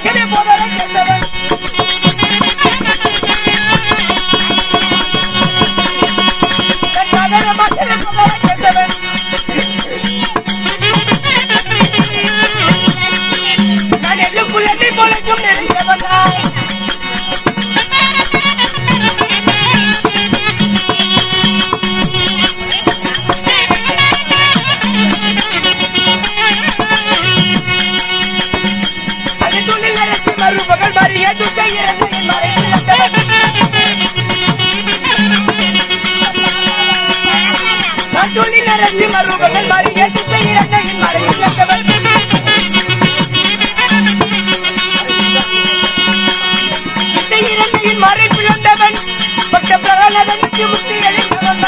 மகனே போதலை கேட்டவன் மகனே போதலை கேட்டவன் நான் எல்லுக்குள் என்னை போலக்கும் நிறைந்தவன் மறுபகல் மறிய மறுபகல் மறிய மறை பிளந்தவன் பக்த பிரகலாதனுக்கு முக்தி அளித்தவன்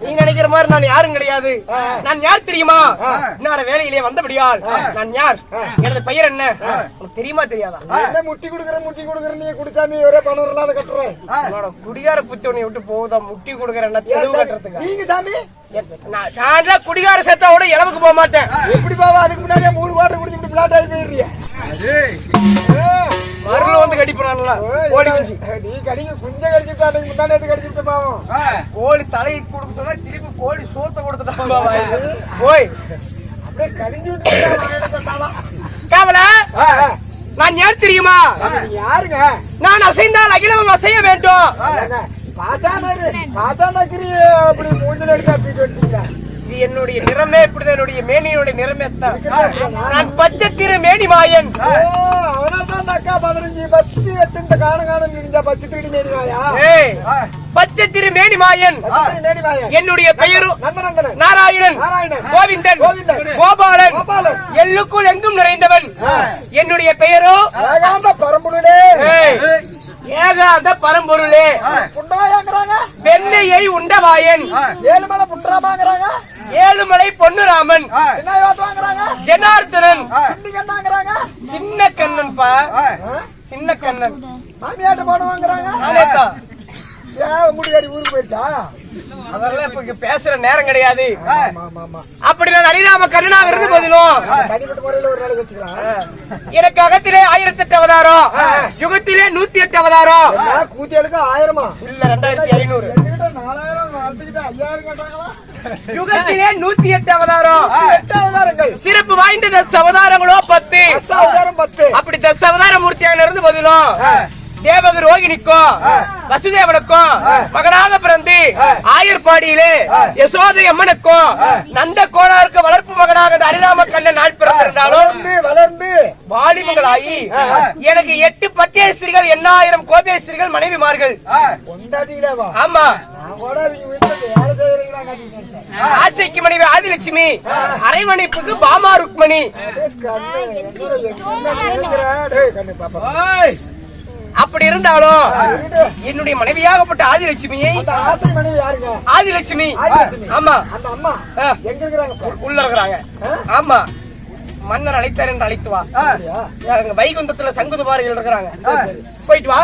நீ நினைக்கிற மாதிரி நான் யாரும் கிடையாது. நான் யார் தெரியுமா? இன்னொரு வேலையிலே வந்தபடியால் நான் யார், எனது பெயர் என்ன உனக்கு தெரியுமா தெரியாதா? முட்டி குடுக்கற நீ குடிச்சாமி ஒரே பணம் இல்லாத கட்டுறேன். குடிகார புத்தவனை விட்டு போகுதா முட்டி குடுக்கற தெளிவு கட்டுறதுக்கு? நீங்க சாமி நான் குடிகார செத்தாவோட இளவுக்கு போக மாட்டேன். எப்படி போவா? அதுக்கு முன்னாடியே 3 வாட்டர் குடிச்சுட்டு பிளாட் ஆகி போயிடுறியா? மருள் வந்து கடிப்பான்ல கோழி குஞ்சு. நீ கடிங்க குஞ்ச கடிச்சுட்டா முன்னாடி எடுத்து கடிச்சுட்டு பாவம். கோழி தலையை கொடுக்க சொன்னா திருப்பி கோழி சோத்த கொடுத்துட்டாங்க. போய் அப்படியே கடிஞ்சு விட்டு காவல நான் யார் தெரியுமா? யாருங்க? நான் அசைந்தால் அகிலவங்க அசைய வேண்டும். பாத்தானகிரி அப்படி மூஞ்சில எடுத்து அப்பீட்டு வந்தீங்களா? இது என்னுடைய நிறமே இப்படிதான், என்னுடைய மேனியுடைய நிறமே தான். நான் பச்சை திரு மேனி மாயன். அவனால்தான் அக்கா 15 பச்சு வச்சிருந்த காணம் நினைஞ்சா பச்சை திருடி மேனி மாயா. பச்சை திரு மேனி மாயன். என்னுடைய பெயரும் நாராயணன், கோவிந்தன், கோபாலன், எல்லுக்குள் எங்கும் நிறைந்தவன். என்னுடைய பெயரோ பரம்பொருளே, ஏகாந்த பரம்பொருளே, வெண்ணையை உண்டவாயன், ஏழுமலை புன்றாமாங்கிறாங்க, ஏழுமலை பொன்னுராமன், ஜனார்த்தனன், சின்ன கண்ணன் பா, சின்ன கண்ணன். மாமியாட்ட போனவாங்கிறாங்க. முடியாடி ஊருக்கு போயிடுச்சா? அதெல்லாம் இப்ப பேசுற நேரம் கிடையாது. அப்படி நான் அறியாம கண்ணனாக இருந்த போதிலும் எனக்கு அகத்திலே 1008 அவதாரம், யுகத்திலே 108 அவதாரம். கூத்தியாளுக்கு 1000 இல்ல 2500. 5000 யுகத்திலே 108 அவதாரம். 8 அவதாரங்கள். சிறப்பு வாய்ந்த 10 அவதாரங்களோ 10. அப்படி 10 அவதார மூர்த்தியாக இருந்த போதிலும் தேவக ரோகிணிக்கும் வசுதேவனுக்கும் மகனாக பிறந்து ஆயர்பாடியிலே யசோதை அம்மனுக்கும் நந்த கோணாருக்கு வளர்ப்பு மகனாக அரிராம கண்ணன் நாள் பிறந்திருந்தாலும் வளர்ந்து வாலிபங்களாகி எனக்கு 8 பட்டேஸ்வரிகள் 8000 கோபேஸ்வரிகள் மனைவிமார்கள். ஆமா, ஆசைக்கு மனைவி ஆதிலட்சுமி, அரைமணிப்புக்கு பாமா ருக்மணி. அப்படி இருந்தாலும் என்னுடைய மனைவியாகப்பட்ட ஆதிலட்சுமியை, ஆதிலட்சுமி ஆமா உள்ள இருக்கிறாங்க. ஆமா, மன்னர் அழைத்தார் என்று அழைத்து வா. வைகுந்தத்துல சங்குதுபாரிகள் இருக்கிறாங்க, போயிட்டு வா.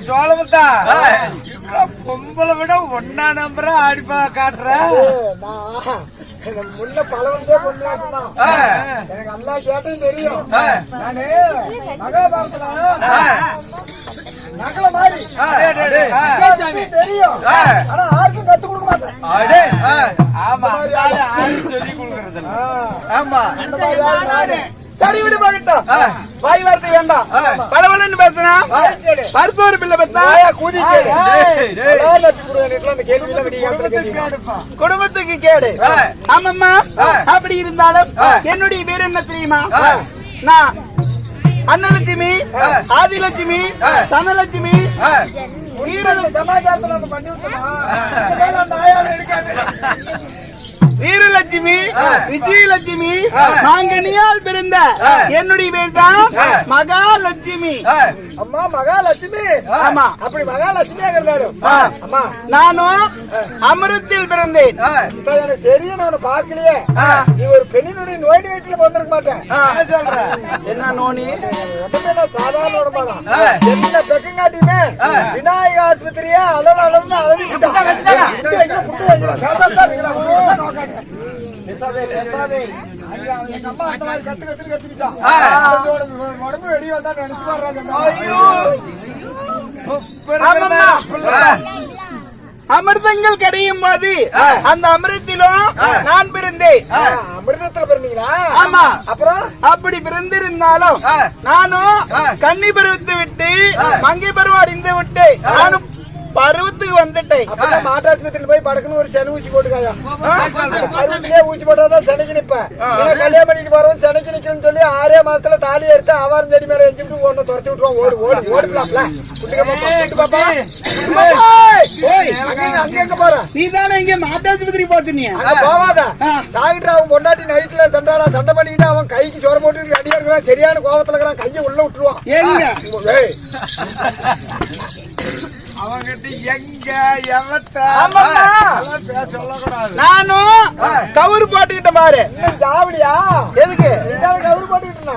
சோழமுத்தா பொம்பளை விட ஒன்னா நம்புற ஆடிப்பா காட்டுற முன்ன பழவந்தே பொண்ணு எனக்கு எல்லா கேட்டும் தெரியும். நானு மகாபாரத்துல நகல மாதிரி தெரியும். ஆனா யாருக்கும் கத்து கொடுக்க மாட்டேன். ஆமா சொல்லி கொடுக்கறது. ஆமா சரி விடு பாக்கட்டும். வாய் வார்த்தை வேண்டாம். பலவலன்னு பேசுனா பருத்தோரு பிள்ளை பத்தா குடும்பத்துக்கு கேடு. ஆமாம்மா, அப்படி இருந்தாலும் என்னுடைய பேர் என்ன தெரியுமா? நான் அன்னலட்சுமி, ஆதிலட்சுமி, தனலட்சுமி, சமாச்சாரத்துல பண்ணி விட்டுமா இருக்காது. வீரலட்சுமி, விஜயலட்சுமி, மாங்கனியால் பிறந்த என்னுடைய பேர் தான் மகாலட்சுமி. அம்மா மகாலட்சுமி. ஆமா, அப்படி மகாலட்சுமியா இருந்தாலும் அம்மா நானும் அமிர்தத்தில் பிறந்தேன். எனக்கு தெரியும். நான் பார்க்கலையே. நீ ஒரு பெண்ணினுடைய நோய் வீட்டுல வந்திருக்க மாட்டேன். என்ன நோனி? சாதாரண உடம்பாதான். என்ன பெக்கங்காட்டியுமே விநாயக ஆஸ்பத்திரியா அளவு அளவுன்னு அழகு எங்க அம்மா அந்த மாதிரி கத்துக்கிட்டான். உடம்பு வெளியே வந்தா நினைச்சு பாடுறாங்க. அமிர்தங்கள் கிடையும் போது அந்த அமிர்தத்திலும் நான் பிறந்தேன். அமிர்தத்துல பிறந்தீங்களா? ஆமா. அப்புறம் அப்படி பிறந்திருந்தாலும் நானும் கன்னி பருவத்தை விட்டு மங்கை பருவம் அடைந்து விட்டு நானும் பருவத்துக்கு வந்துட்டேன். மாட்டாஸ்பத்திரியில் போய் படக்குன்னு ஒரு சனி ஊசி போட்டுக்காயா. பருவத்திலே ஊசி போட்டாதான் சனிக்கு நிப்பேன். கல்யாணம் பண்ணிட்டு போறோம் சனிக்கு நிக்கணும்னு சொல்லி 6 மாசத்துல தாலி எடுத்து ஆவாரம் செடி மேல எஞ்சிட்டு ஒண்ணு துரத்தி விட்டுருவோம். ஓடுக்கலாம்ல. அங்க எங்க போற? நீ தானே இங்க மாட்டாஸ்பத்திரி போச்சுனியா? போவாத. டாக்டர் அவன் பொண்டாட்டி நைட்ல சண்டை பண்ணிக்கிட்டு அவன் கைக்கு சோற போட்டு அடியா இருக்கிறான். சரியான கோபத்துல இருக்கிறான். கையை உள்ள விட்டுருவான். அவங்கிட்ட எங்க நானும் கவுரு போட்டுக்கிட்ட பாரு. ஜாவடியா? எதுக்கு கவுரு போட்டுக்கிட்டு